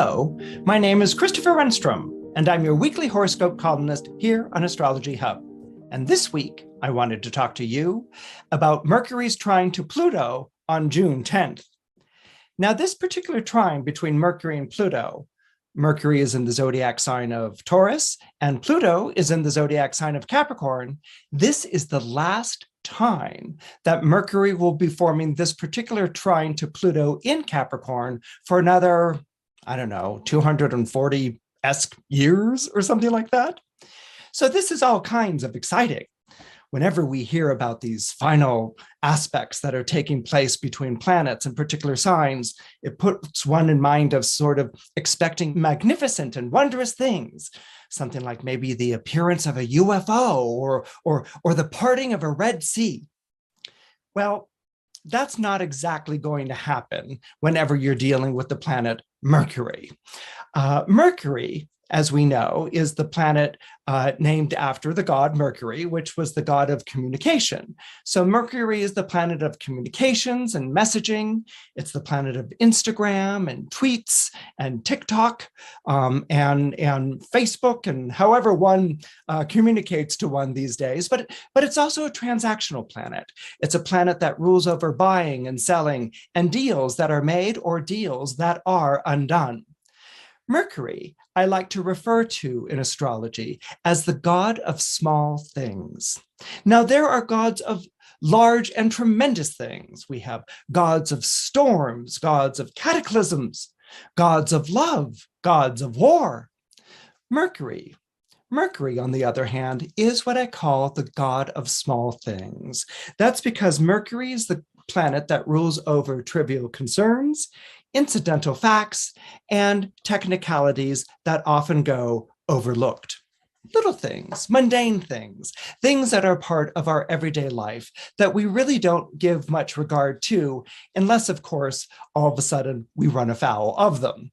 Hello, my name is Christopher Renstrom, and I'm your weekly horoscope columnist here on Astrology Hub. And this week, I wanted to talk to you about Mercury's trine to Pluto on June 10th. Now, this particular trine between Mercury and Pluto, Mercury is in the zodiac sign of Taurus, and Pluto is in the zodiac sign of Capricorn. This is the last time that Mercury will be forming this particular trine to Pluto in Capricorn for another, 240-esque years or something like that. So this is all kinds of exciting. Whenever we hear about these final aspects that are taking place between planets and particular signs, it puts one in mind of sort of expecting magnificent and wondrous things, something like maybe the appearance of a UFO or the parting of a Red Sea. Well, that's not exactly going to happen whenever you're dealing with the planet Mercury. Mercury, as we know, is the planet named after the god Mercury, which was the god of communication. So Mercury is the planet of communications and messaging. It's the planet of Instagram and tweets and TikTok and Facebook and however one communicates to one these days. But it's also a transactional planet. It's a planet that rules over buying and selling and deals that are made or deals that are undone. Mercury, I like to refer to in astrology as the god of small things. Now, there are gods of large and tremendous things. We have gods of storms, gods of cataclysms, gods of love, gods of war. Mercury, on the other hand, is what I call the god of small things. That's because Mercury is the planet that rules over trivial concerns, incidental facts, and technicalities that often go overlooked. Little things, mundane things, things that are part of our everyday life that we really don't give much regard to, unless, of course, all of a sudden we run afoul of them.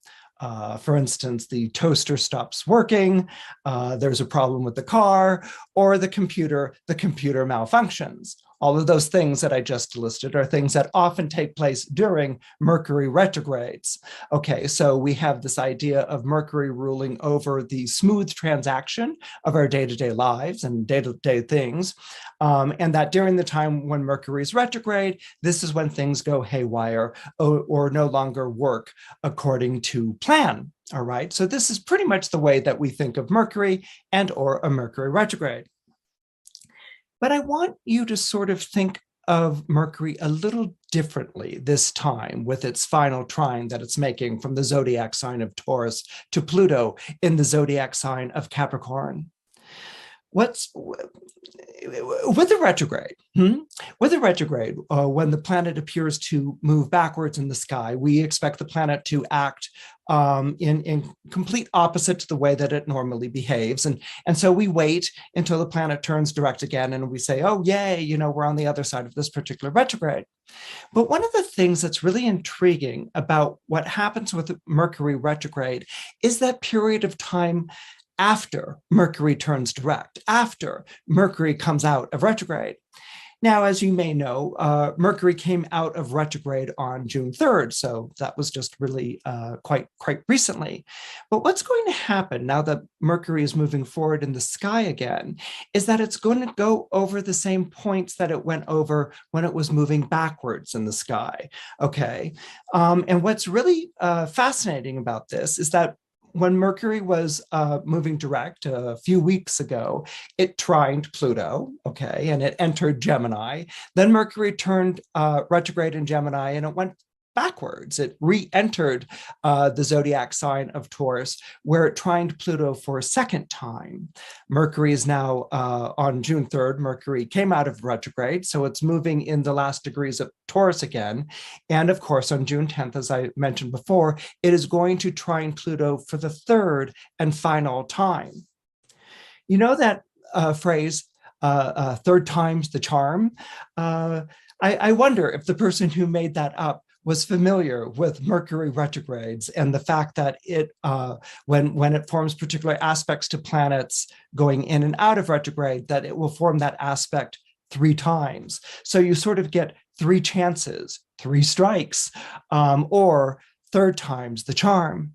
For instance, the toaster stops working, there's a problem with the car, or the computer malfunctions. All of those things that I just listed are things that often take place during Mercury retrogrades. Okay, so we have this idea of Mercury ruling over the smooth transaction of our day-to-day lives and day-to-day things, and that during the time when Mercury is retrograde, this is when things go haywire or no longer work according to plan. All right, so this is pretty much the way that we think of Mercury and or a Mercury retrograde. But I want you to sort of think of Mercury a little differently this time with its final trine that it's making from the zodiac sign of Taurus to Pluto in the zodiac sign of Capricorn. What's with the retrograde? With the retrograde, when the planet appears to move backwards in the sky, we expect the planet to act in complete opposite to the way that it normally behaves. And so we wait until the planet turns direct again and we say, oh, yay, we're on the other side of this particular retrograde. But one of the things that's really intriguing about what happens with Mercury retrograde is that period of time after Mercury turns direct, after Mercury comes out of retrograde. Now, as you may know, Mercury came out of retrograde on June 3rd, so that was just really quite recently. But what's going to happen now that Mercury is moving forward in the sky again is that it's going to go over the same points that it went over when it was moving backwards in the sky, okay? And what's really fascinating about this is that when Mercury was moving direct a few weeks ago, it trined Pluto, okay, and it entered Gemini. Then Mercury turned retrograde in Gemini and it went backwards. It re-entered the zodiac sign of Taurus, where it trined Pluto for a second time. Mercury is now on June 3rd. Mercury came out of retrograde, so it's moving in the last degrees of Taurus again. And of course, on June 10th, as I mentioned before, it is going to trine Pluto for the third and final time. You know that phrase, third time's the charm? I wonder if the person who made that up was familiar with Mercury retrogrades and the fact that it, when it forms particular aspects to planets going in and out of retrograde, that it will form that aspect 3 times. So you sort of get 3 chances, 3 strikes, or third time's the charm.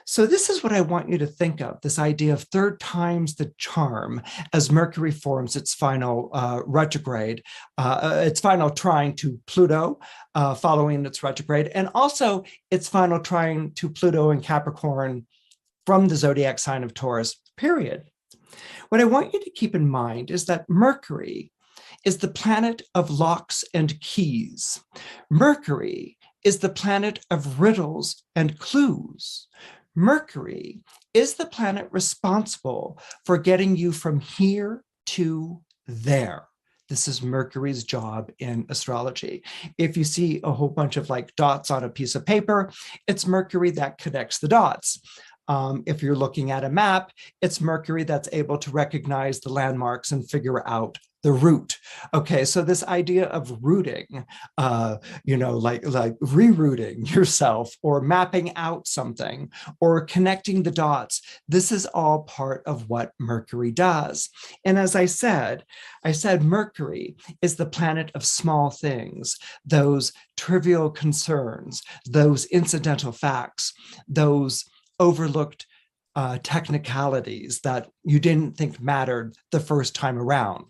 So this is what I want you to think of, this idea of third time's the charm as Mercury forms its final retrograde, its final trine to Pluto following its retrograde, and also its final trine to Pluto and Capricorn from the zodiac sign of Taurus, period. What I want you to keep in mind is that Mercury is the planet of locks and keys. Mercury is the planet of riddles and clues. Mercury is the planet responsible for getting you from here to there. This is Mercury's job in astrology. If you see a whole bunch of like dots on a piece of paper, it's Mercury that connects the dots. If you're looking at a map, it's Mercury that's able to recognize the landmarks and figure out the route. Okay, so this idea of routing, like rerouting yourself or mapping out something or connecting the dots, this is all part of what Mercury does. And as I said Mercury is the planet of small things, those trivial concerns, those incidental facts, those overlooked technicalities that you didn't think mattered the first time around.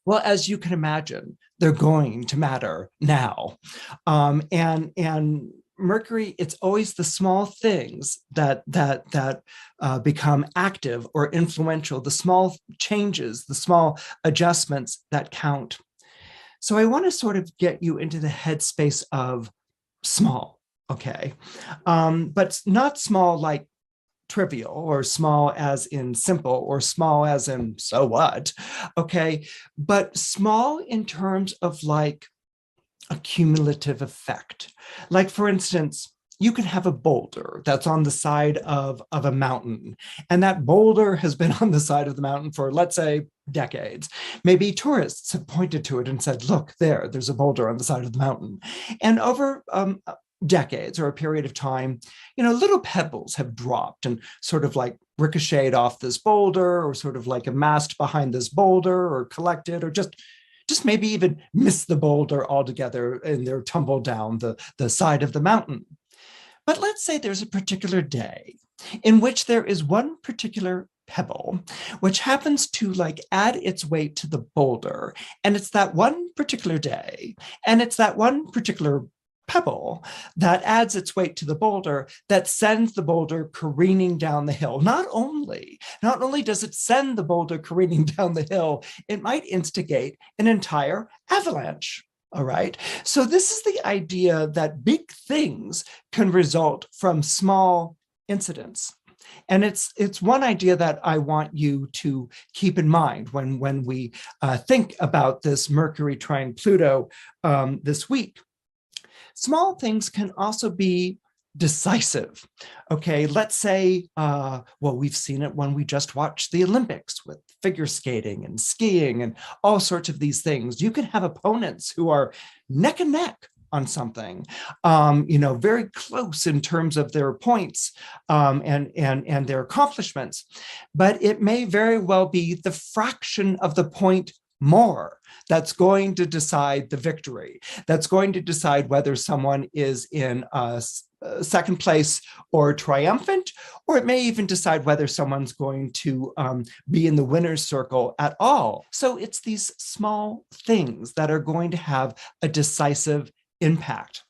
Well, as you can imagine, they're going to matter now. And Mercury, it's always the small things that become active or influential, the small changes, the small adjustments that count. So I want to sort of get you into the headspace of small, okay? But not small like trivial or small as in simple or small as in so what, okay? But small in terms of like a cumulative effect. Like for instance, you can have a boulder that's on the side of a mountain, and that boulder has been on the side of the mountain for, let's say, decades. Maybe tourists have pointed to it and said, look, there's a boulder on the side of the mountain. And over decades or a period of time, little pebbles have dropped and sort of like ricocheted off this boulder or sort of like amassed behind this boulder or collected or just maybe even missed the boulder altogether and they're tumbled down the side of the mountain. But let's say there's a particular day in which there is one particular pebble which happens to like add its weight to the boulder, and it's that one particular day and it's that one particular pebble that adds its weight to the boulder that sends the boulder careening down the hill. Not only does it send the boulder careening down the hill, it might instigate an entire avalanche. All right. So this is the idea that big things can result from small incidents. And it's one idea that I want you to keep in mind when we think about this Mercury trine Pluto this week. Small things can also be decisive. Okay, let's say, we've seen it when we just watched the Olympics with figure skating and skiing and all sorts of these things. You can have opponents who are neck and neck on something, very close in terms of their points and their accomplishments, but it may very well be the fraction of the point more that's going to decide the victory, that's going to decide whether someone is in second place or triumphant, or it may even decide whether someone's going to be in the winner's circle at all. So it's these small things that are going to have a decisive impact.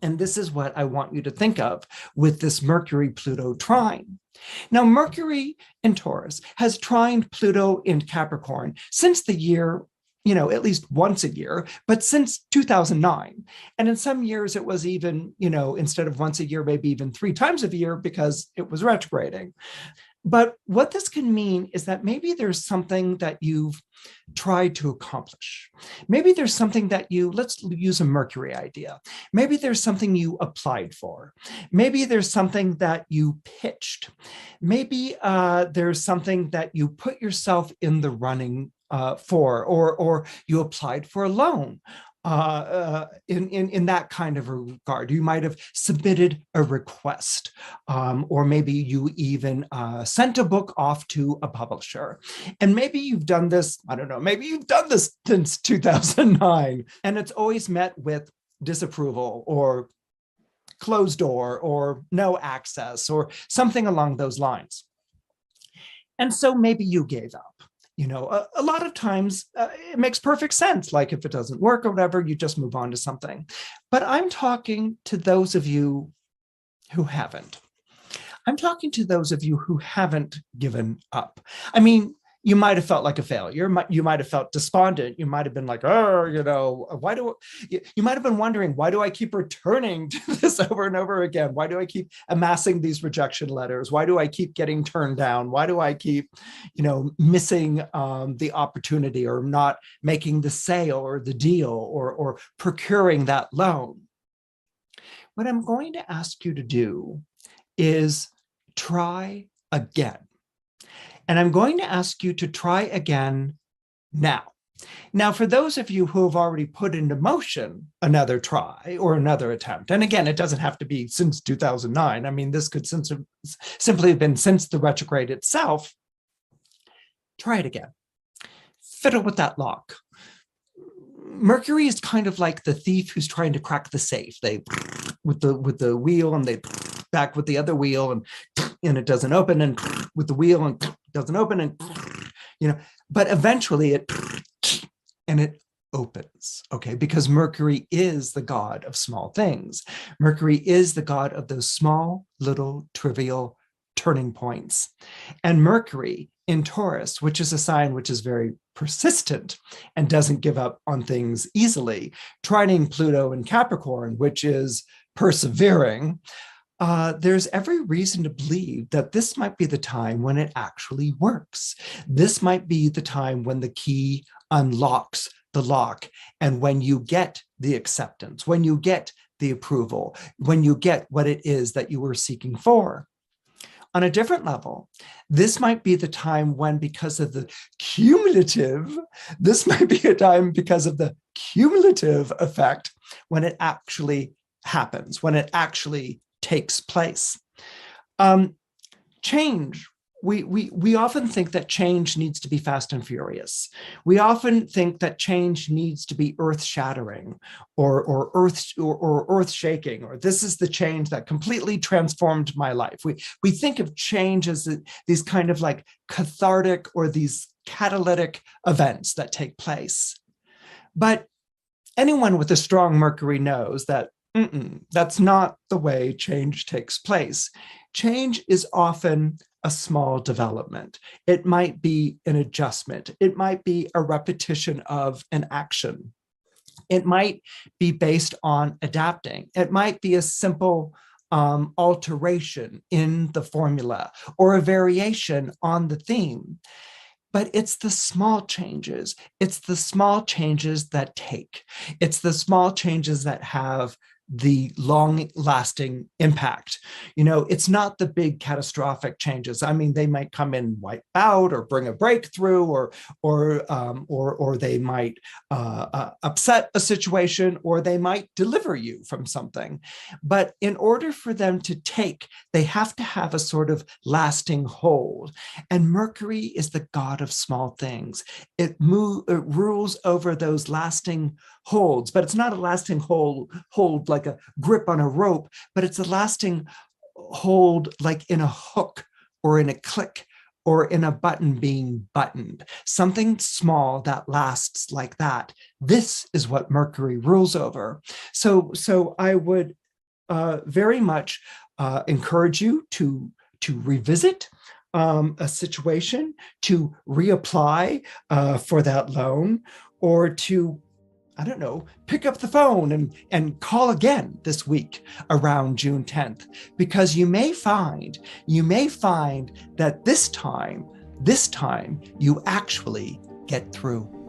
And this is what I want you to think of with this Mercury-Pluto trine. Now, Mercury in Taurus has trined Pluto in Capricorn since the year, at least once a year, but since 2009. And in some years it was even, instead of once a year, maybe even 3 times a year because it was retrograding. But what this can mean is that maybe there's something that you've tried to accomplish. Maybe there's something that let's use a Mercury idea. Maybe there's something you applied for. Maybe there's something that you pitched. Maybe there's something that you put yourself in the running for, or you applied for a loan. In that kind of a regard, you might have submitted a request, or maybe you even sent a book off to a publisher. And maybe you've done this, I don't know, maybe you've done this since 2009, and it's always met with disapproval or closed door or no access or something along those lines. And so maybe you gave up. A lot of times it makes perfect sense. Like if it doesn't work or whatever, you just move on to something. But I'm talking to those of you who haven't. I'm talking to those of you who haven't given up. I mean, you might have felt like a failure. You might have felt despondent. You might have been like, you might have been wondering, why do I keep returning to this over and over again? Why do I keep amassing these rejection letters? Why do I keep getting turned down? Why do I keep, missing the opportunity or not making the sale or the deal or procuring that loan? What I'm going to ask you to do is try again. And I'm going to ask you to try again now. Now, for those of you who have already put into motion another try or another attempt, and again, it doesn't have to be since 2009. I mean, this could simply have been since the retrograde itself. Try it again. Fiddle with that lock. Mercury is kind of like the thief who's trying to crack the safe. They with the wheel and they back with the other wheel and it doesn't open, and with the wheel and doesn't open, and but eventually it opens, okay? Because Mercury is the god of small things. Mercury is the god of those small, little, trivial turning points. And Mercury in Taurus, which is a sign which is very persistent and doesn't give up on things easily, trining Pluto in Capricorn, which is persevering, there's every reason to believe that this might be the time when it actually works. This might be the time when the key unlocks the lock, and when you get the acceptance, when you get the approval, when you get what it is that you were seeking for. On a different level, this might be the time when, because of the cumulative, this might be a time because of the cumulative effect when it actually happens, when it actually takes place. Change. We often think that change needs to be fast and furious. We often think that change needs to be earth-shattering or earth-shaking, or this is the change that completely transformed my life. We think of change as these kind of like cathartic or these catalytic events that take place. But anyone with a strong Mercury knows that that's not the way change takes place. Change is often a small development. It might be an adjustment. It might be a repetition of an action. It might be based on adapting. It might be a simple alteration in the formula or a variation on the theme. But it's the small changes. It's the small changes that take. It's the small changes that have the long-lasting impact. It's not the big catastrophic changes. I mean, they might come in, wipe out, or bring a breakthrough, or they might upset a situation, or they might deliver you from something. But in order for them to take, they have to have a sort of lasting hold. And Mercury is the god of small things. It rules over those lasting holds, but it's not a lasting hold like a grip on a rope, but it's a lasting hold like in a hook or in a click or in a button being buttoned, something small that lasts like that. This is what Mercury rules over. So I would very much encourage you to revisit a situation, to reapply for that loan, or to, I don't know, pick up the phone and call again this week around June 10th, because you may find that this time you actually get through.